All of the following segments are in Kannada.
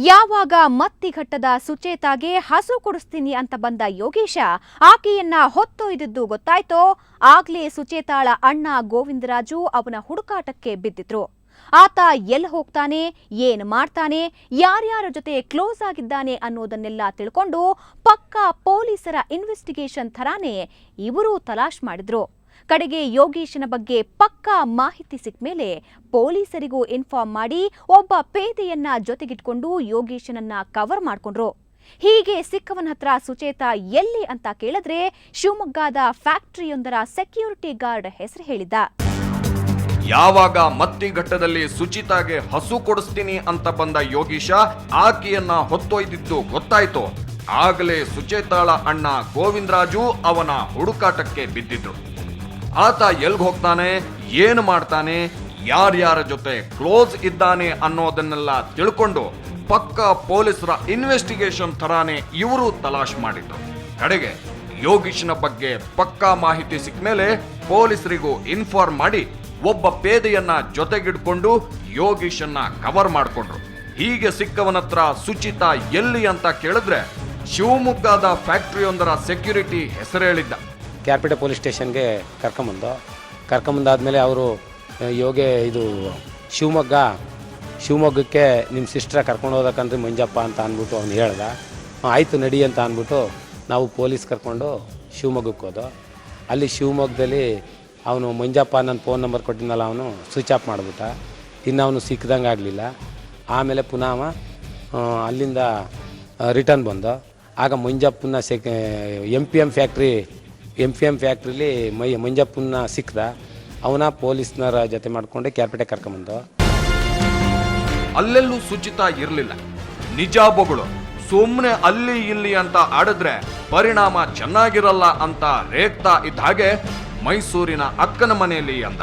ಯಾವಾಗ ಮತ್ತಿಘಟ್ಟದ ಸುಚೇತಾಗೆ ಹಸು ಕೊಡಿಸ್ತೀನಿ ಅಂತ ಬಂದ ಯೋಗೀಶ ಆಕೆಯನ್ನ ಹೊತ್ತೊಯ್ದಿದ್ದು ಗೊತ್ತಾಯ್ತೋ ಆಗ್ಲೇ ಸುಚೇತಾಳ ಅಣ್ಣ ಗೋವಿಂದರಾಜು ಅವನ ಹುಡುಕಾಟಕ್ಕೆ ಬಿದ್ದಿದ್ರು. ಆತ ಎಲ್ಲಿ ಹೋಗ್ತಾನೆ, ಏನ್ ಮಾಡ್ತಾನೆ, ಯಾರ್ಯಾರ ಜೊತೆ ಕ್ಲೋಸ್ ಆಗಿದ್ದಾನೆ ಅನ್ನೋದನ್ನೆಲ್ಲ ತಿಳ್ಕೊಂಡು ಪಕ್ಕಾ ಪೊಲೀಸರ ಇನ್ವೆಸ್ಟಿಗೇಷನ್ ಥರಾನೇ ಇವರು ತಲಾಶ್ ಮಾಡಿದ್ರು. ಕಡೆಗೆ ಯೋಗೀಶನ ಬಗ್ಗೆ ಪಕ್ಕಾ ಮಾಹಿತಿ ಸಿಕ್ಕ ಮೇಲೆ ಪೊಲೀಸರಿಗೂ ಇನ್ಫಾರ್ಮ್ ಮಾಡಿ ಒಬ್ಬ ಪೇದೆಯನ್ನ ಜೊತೆಗಿಟ್ಕೊಂಡು ಯೋಗೀಶನನ್ನ ಕವರ್ ಮಾಡ್ಕೊಂಡ್ರು. ಹೀಗೆ ಸಿಕ್ಕವನ ಹತ್ರ ಸುಚೇತಾ ಎಲ್ಲಿ ಅಂತ ಕೇಳಿದ್ರೆ ಶಿವಮೊಗ್ಗದ ಫ್ಯಾಕ್ಟರಿಯೊಂದರ ಸೆಕ್ಯೂರಿಟಿ ಗಾರ್ಡ್ ಹೆಸರು ಹೇಳಿದ್ದ. ಯಾವಾಗ ಮತ್ತಿಘಟ್ಟದಲ್ಲಿ ಸುಚಿತಾಗೆ ಹಸು ಕೊಡಿಸ್ತೀನಿ ಅಂತ ಬಂದ ಯೋಗೀಶ ಆಕೆಯನ್ನ ಹೊತ್ತೊಯ್ದಿದ್ದು ಗೊತ್ತಾಯ್ತು ಆಗಲೇ ಸುಚೇತಾಳ ಅಣ್ಣ ಗೋವಿಂದರಾಜು ಅವನ ಹುಡುಕಾಟಕ್ಕೆ ಬಿದ್ದಿದ್ರು. ಆತ ಎಲ್ಗ್ ಹೋಗ್ತಾನೆ, ಏನು ಮಾಡ್ತಾನೆ, ಯಾರ್ಯಾರ ಜೊತೆ ಕ್ಲೋಸ್ ಇದ್ದಾನೆ ಅನ್ನೋದನ್ನೆಲ್ಲ ತಿಳ್ಕೊಂಡು ಪಕ್ಕಾ ಪೊಲೀಸರ ಇನ್ವೆಸ್ಟಿಗೇಷನ್ ಥರಾನೇ ಇವರು ತಲಾಶ್ ಮಾಡಿದ್ರು. ಕಡೆಗೆ ಯೋಗೀಶನ ಬಗ್ಗೆ ಪಕ್ಕಾ ಮಾಹಿತಿ ಸಿಕ್ಕ ಮೇಲೆ ಪೊಲೀಸರಿಗೂ ಇನ್ಫಾರ್ಮ್ ಮಾಡಿ ಒಬ್ಬ ಪೇದೆಯನ್ನ ಜೊತೆಗಿಡ್ಕೊಂಡು ಯೋಗೀಶನ್ನ ಕವರ್ ಮಾಡ್ಕೊಂಡ್ರು. ಹೀಗೆ ಸಿಕ್ಕವನತ್ರ ಸುಚಿತಾ ಎಲ್ಲಿ ಅಂತ ಕೇಳಿದ್ರೆ ಶಿವಮೊಗ್ಗದ ಫ್ಯಾಕ್ಟರಿಯೊಂದರ ಸೆಕ್ಯೂರಿಟಿ ಹೆಸರು ಹೇಳಿದ್ದ. ಕ್ಯಾರ್ಪೇಟೆ ಪೊಲೀಸ್ ಸ್ಟೇಷನ್ಗೆ ಕರ್ಕೊಂಬಂದಾದ್ಮೇಲೆ ಅವರು ಇದು ಶಿವಮೊಗ್ಗಕ್ಕೆ ನಿಮ್ಮ ಸಿಸ್ಟ್ರ ಕರ್ಕೊಂಡು ಹೋದಕ್ಕಂದ್ರೆ ಮಂಜಪ್ಪ ಅಂತ ಅಂದ್ಬಿಟ್ಟು ಅವ್ನು ಹೇಳ್ದ. ಆಯಿತು ನಡಿ ಅಂತ ಅಂದ್ಬಿಟ್ಟು ನಾವು ಪೊಲೀಸ್ ಕರ್ಕೊಂಡು ಶಿವಮೊಗ್ಗಕ್ಕೆ ಹೋದೋ. ಅಲ್ಲಿ ಶಿವಮೊಗ್ಗದಲ್ಲಿ ಅವನು ಮಂಜಪ್ಪ ನನ್ನ ಫೋನ್ ನಂಬರ್ ಕೊಟ್ಟಿದ್ನಲ್ಲ, ಅವನು ಸ್ವಿಚ್ ಆಫ್ ಮಾಡಿಬಿಟ್ಟ. ಇನ್ನು ಅವನು ಸಿಕ್ಕದಂಗೆ ಆಗಲಿಲ್ಲ. ಆಮೇಲೆ ಪುನಃ ಅಲ್ಲಿಂದ ರಿಟರ್ನ್ ಬಂದು ಆಗ ಮಂಜಪ್ಪನ ಎಮ್ ಪಿ ಎಮ್ ಫ್ಯಾಕ್ಟ್ರಿಲಿ ಮಂಜಪ್ಪನ ಸಿಕ್ಕದ. ಅವನ ಪೊಲೀಸ್ನರ ಜೊತೆ ಮಾಡ್ಕೊಂಡು ಕ್ಯಾರ್ಪೇಟೆ ಕರ್ಕೊಂಬಂದು. ಅಲ್ಲೆಲ್ಲೂ ಸುಚಿತಾ ಇರಲಿಲ್ಲ. ನಿಜ ಬೊಗಳು ಸುಮ್ಮನೆ ಅಲ್ಲಿ ಇಲ್ಲಿ ಅಂತ ಆಡಿದ್ರೆ ಪರಿಣಾಮ ಚೆನ್ನಾಗಿರಲ್ಲ ಅಂತ ರೇಗ್ತಾ ಇದ್ದ ಹಾಗೆ ಮೈಸೂರಿನ ಅಕ್ಕನ ಮನೆಯಲ್ಲಿ ಅಂದ.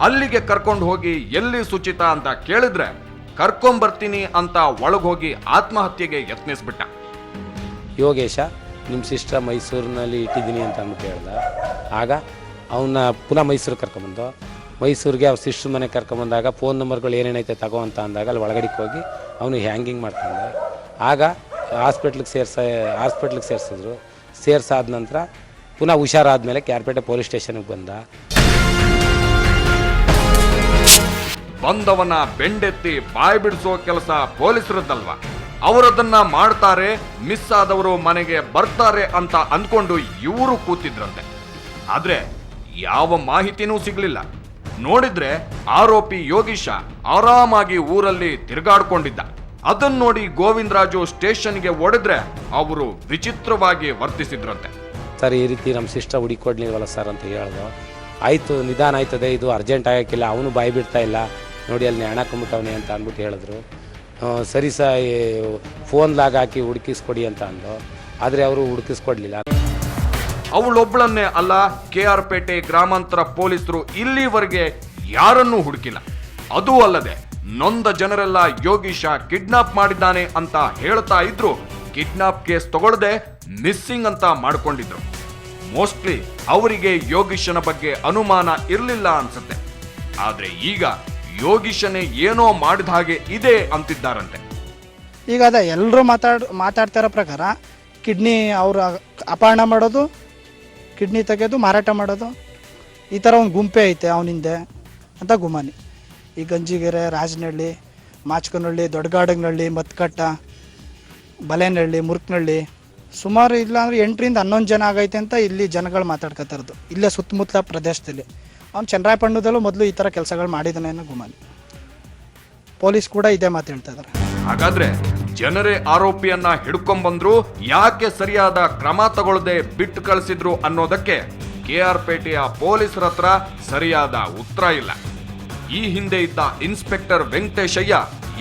ಅಲ್ಲಿಗೆ ಕರ್ಕೊಂಡು ಹೋಗಿ ಎಲ್ಲಿ ಸುಚಿತಾ ಅಂತ ಕೇಳಿದ್ರೆ ಕರ್ಕೊಂಬರ್ತೀನಿ ಅಂತ ಒಳಗೋಗಿ ಆತ್ಮಹತ್ಯೆಗೆ ಯತ್ನಿಸ್ಬಿಟ್ಟ. ಯೋಗೇಶ ನಿಮ್ಮ ಸಿಸ್ಟರ್ ಮೈಸೂರಿನಲ್ಲಿ ಇಟ್ಟಿದ್ದೀನಿ ಅಂತ ಅಂದ್ಬಿಟ್ಟು ಹೇಳ್ದ. ಆಗ ಅವನ್ನ ಪುನಃ ಮೈಸೂರಿಗೆ ಕರ್ಕೊಂಬಂದು ಮೈಸೂರಿಗೆ ಅವ್ರ ಸಿಸ್ಟ್ರ್ ಮನೆಗೆ ಕರ್ಕೊಂಬಂದಾಗ ಫೋನ್ ನಂಬರ್ಗಳು ಏನೇನೈತೆ ತಗೋ ಅಂತ ಅಂದಾಗ ಅಲ್ಲಿ ಒಳಗಡೆಗೆ ಹೋಗಿ ಅವನು ಹ್ಯಾಂಗಿಂಗ್ ಮಾಡ್ಕೊಂಡೆ. ಆಗ ಹಾಸ್ಪಿಟ್ಲಿಗೆ ಸೇರಿಸಿದ್ರು. ಸೇರಿಸಾದ ನಂತರ ಪುನಃ ಹುಷಾರಾದ್ಮೇಲೆ ಕ್ಯಾರ್ಪೇಟೆ ಪೊಲೀಸ್ ಸ್ಟೇಷನ್ಗೆ ಬಂದವನ ಬೆಂಡೆತ್ತಿ ಬಾಯ್ ಬಿಡಿಸೋ ಕೆಲಸ ಪೊಲೀಸರದ್ದಲ್ವಾ. ಅವರದನ್ನ ಮಾಡ್ತಾರೆ, ಮಿಸ್ ಆದವರು ಮನೆಗೆ ಬರ್ತಾರೆ ಅಂತ ಅಂದ್ಕೊಂಡು ಇವರು ಕೂತಿದ್ರಂತೆ. ಆದ್ರೆ ಯಾವ ಮಾಹಿತಿನೂ ಸಿಗ್ಲಿಲ್ಲ. ನೋಡಿದ್ರೆ ಆರೋಪಿ ಯೋಗೀಶ ಆರಾಮಾಗಿ ಊರಲ್ಲಿ ತಿರುಗಾಡ್ಕೊಂಡಿದ್ದ. ಅದನ್ನ ನೋಡಿ ಗೋವಿಂದರಾಜು ಸ್ಟೇಷನ್ಗೆ ಓಡಿದ್ರೆ ಅವರು ವಿಚಿತ್ರವಾಗಿ ವರ್ತಿಸಿದ್ರಂತೆ. ಸರ್, ಈ ರೀತಿ ನಮ್ಮ ಸಿಸ್ಟರ್ ಹುಡುಕೊಡ್ಲಿಲ್ವಲ್ಲ ಸರ್ ಅಂತ ಹೇಳ್ದು. ಆಯಿತು, ನಿಧಾನ ಆಯ್ತದೆ, ಇದು ಅರ್ಜೆಂಟ್ ಆಗಕ್ಕಿಲ್ಲ, ಅವನು ಬಾಯಿ ಬಿಡ್ತಾ ಇಲ್ಲ ನೋಡಿ, ಅಲ್ಲಿ ನೆಣಕೊಂಬಿಟ್ಟವನೇ ಅಂತ ಅಂದ್ಬಿಟ್ಟು ಹೇಳಿದ್ರು. ಸರಿ ಫೋನ್ಲಾಗ ಹಾಕಿ ಹುಡುಕಿಸ್ಕೊಡಿ ಅಂತ ಅಂದು. ಆದರೆ ಅವರು ಹುಡುಕಿಸ್ಕೊಡ್ಲಿಲ್ಲ. ಅವಳೊಬ್ಬಳನ್ನೇ ಅಲ್ಲ, KR ಪೇಟೆ ಗ್ರಾಮಾಂತರ ಪೊಲೀಸರು ಇಲ್ಲಿವರೆಗೆ ಯಾರನ್ನೂ ಹುಡುಕಿಲ್ಲ. ಅದೂ ಅಲ್ಲದೆ ನೊಂದ ಜನರೆಲ್ಲ ಯೋಗೀಶ ಕಿಡ್ನಾಪ್ ಮಾಡಿದ್ದಾನೆ ಅಂತ ಹೇಳ್ತಾ ಇದ್ರು. ಕಿಡ್ನಾಪ್ ಕೇಸ್ ತಗೊಳ್ಳದೆ ಮಿಸ್ಸಿಂಗ್ ಅಂತ ಮಾಡ್ಕೊಂಡಿದ್ರು. ಮೋಸ್ಟ್ಲಿ ಅವರಿಗೆ ಯೋಗೀಶನ ಬಗ್ಗೆ ಅನುಮಾನ ಇರಲಿಲ್ಲ ಅನ್ಸುತ್ತೆ. ಆದ್ರೆ ಈಗ ಯೋಗೀಶನೇ ಏನೋ ಮಾಡಿದ ಹಾಗೆ ಇದೆ ಅಂತಿದ್ದಾರಂತೆ. ಈಗ ಅದ ಎಲ್ಲರೂ ಮಾತಾಡ್ತಿರೋ ಪ್ರಕಾರ ಕಿಡ್ನಿ ಅವ್ರ ಅಪಹರಣ ಮಾಡೋದು, ಕಿಡ್ನಿ ತೆಗೆದು ಮಾರಾಟ ಮಾಡೋದು, ಈ ಥರ ಒಂದು ಗುಂಪೆ ಐತೆ ಅವನಿಂದೆ ಅಂತ ಗುಮಾನಿ. ಈ ಗಂಜಿಗೆರೆ, ರಾಜನಹಳ್ಳಿ, ಮಾಚಕನಹಳ್ಳಿ, ದೊಡ್ಡಗಾಡಗನಹಳ್ಳಿ, ಮತ್ಕಟ್ಟ, ಬಲೇನಹಳ್ಳಿ, ಮುರ್ಕನಹಳ್ಳಿ ಸುಮಾರು ಇಲ್ಲ ಅಂದರೆ 8ರಿಂದ 11 ಜನ ಆಗೈತೆ ಅಂತ ಇಲ್ಲಿ ಜನಗಳು ಮಾತಾಡ್ಕೊತಾರದು. ಇಲ್ಲೇ ಸುತ್ತಮುತ್ತಲ ಪ್ರದೇಶದಲ್ಲಿ ಅವ್ನು ಚನ್ನರಾಯಪಟ್ಟಣದಲ್ಲೂ ಮೊದಲು ಈ ಥರ ಕೆಲಸಗಳು ಮಾಡಿದ್ದಾನೆ ಅನ್ನೋ ಗುಮಾನಿ. ಪೊಲೀಸ್ ಕೂಡ ಇದೇ ಮಾತು ಹೇಳ್ತಾ ಇದ್ದಾರೆ. ಹಾಗಾದ್ರೆ ಜನರೇ ಆರೋಪಿಯನ್ನ ಹಿಡ್ಕೊಂಡ್ಬಂದ್ರು, ಯಾಕೆ ಸರಿಯಾದ ಕ್ರಮ ತಗೊಳ್ಳದೆ ಬಿಟ್ಟು ಕಳಿಸಿದ್ರು ಅನ್ನೋದಕ್ಕೆ KR ಪೇಟೆಯ ಪೊಲೀಸರ ಹತ್ರ ಸರಿಯಾದ ಉತ್ತರ ಇಲ್ಲ. ಈ ಹಿಂದೆ ಇದ್ದ ಇನ್ಸ್ಪೆಕ್ಟರ್ ವೆಂಕಟೇಶಯ್ಯ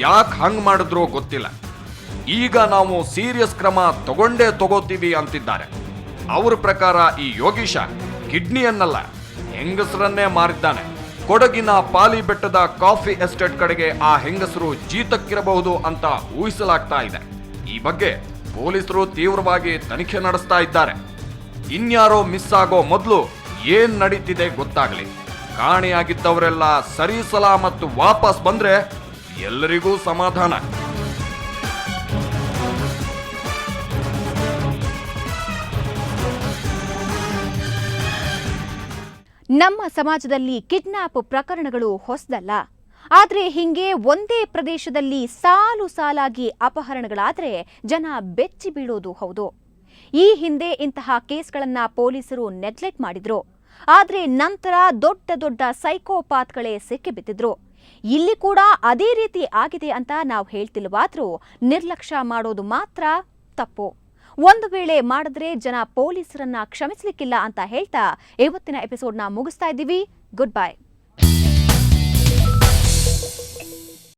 ಯಾಕೆ ಹಂಗ್ ಮಾಡಿದ್ರೋ ಗೊತ್ತಿಲ್ಲ. ಈಗ ನಾವು ಸೀರಿಯಸ್ ಕ್ರಮ ತಗೋತೀವಿ ಅಂತಿದ್ದಾರೆ. ಅವ್ರ ಪ್ರಕಾರ ಈ ಯೋಗೀಶ ಕಿಡ್ನಿಯನ್ನಲ್ಲ, ಹೆಂಗಸರನ್ನೇ ಮಾರಿದ್ದಾನೆ. ಕೊಡಗಿನ ಪಾಲಿ ಬೆಟ್ಟದ ಕಾಫಿ ಎಸ್ಟೇಟ್ ಕಡೆಗೆ ಆ ಹೆಂಗಸರು ಜೀತಕ್ಕಿರಬಹುದು ಅಂತ ಊಹಿಸಲಾಗ್ತಾ ಇದೆ. ಈ ಬಗ್ಗೆ ಪೊಲೀಸರು ತೀವ್ರವಾಗಿ ತನಿಖೆ ನಡೆಸ್ತಾ ಇದ್ದಾರೆ. ಇನ್ಯಾರೋ ಮಿಸ್ ಆಗೋ ಮೊದಲು ಏನ್ ನಡೀತಿದೆ ಗೊತ್ತಾಗ್ಲಿ. ಕಾಣೆಯಾಗಿದ್ದವರೆಲ್ಲ ಸರಿ ಸಲಾಮತ್ತು ವಾಪಸ್ ಬಂದ್ರೆ ಎಲ್ಲರಿಗೂ ಸಮಾಧಾನ. ನಮ್ಮ ಸಮಾಜದಲ್ಲಿ ಕಿಡ್ನಾಪ್ ಪ್ರಕರಣಗಳು ಹೊಸದಲ್ಲ. ಆದ್ರೆ ಹಿಂಗೆ ಒಂದೇ ಪ್ರದೇಶದಲ್ಲಿ ಸಾಲು ಸಾಲಾಗಿ ಅಪಹರಣಗಳಾದ್ರೆ ಜನ ಬೆಚ್ಚಿ ಬೀಳೋದು ಹೌದು. ಈ ಹಿಂದೆ ಇಂತಹ ಕೇಸ್ಗಳನ್ನ ಪೊಲೀಸರು ನೆಗ್ಲೆಕ್ಟ್ ಮಾಡಿದ್ರು. ಆದ್ರೆ ನಂತರ ದೊಡ್ಡ ದೊಡ್ಡ ಸೈಕೋಪಾತ್ಗಳೇ ಸಿಕ್ಕಿಬಿದ್ದಿದ್ರು. ಇಲ್ಲಿ ಕೂಡ ಅದೇ ರೀತಿ ಆಗಿದೆ ಅಂತ ನಾವು ಹೇಳ್ತಿಲ್ವಾದ್ರೂ ನಿರ್ಲಕ್ಷ್ಯ ಮಾಡೋದು ಮಾತ್ರ ತಪ್ಪು. ಒಂದು ವೇಳೆ ಮಾಡಿದ್ರೆ ಜನ ಪೊಲೀಸರನ್ನ ಕ್ಷಮಿಸಲಿಕ್ಕಿಲ್ಲ ಅಂತ ಹೇಳ್ತಾ ಇವತ್ತಿನ ಎಪಿಸೋಡ್ನ ಮುಗಿಸ್ತಾ ಇದ್ದೀವಿ. Good bye.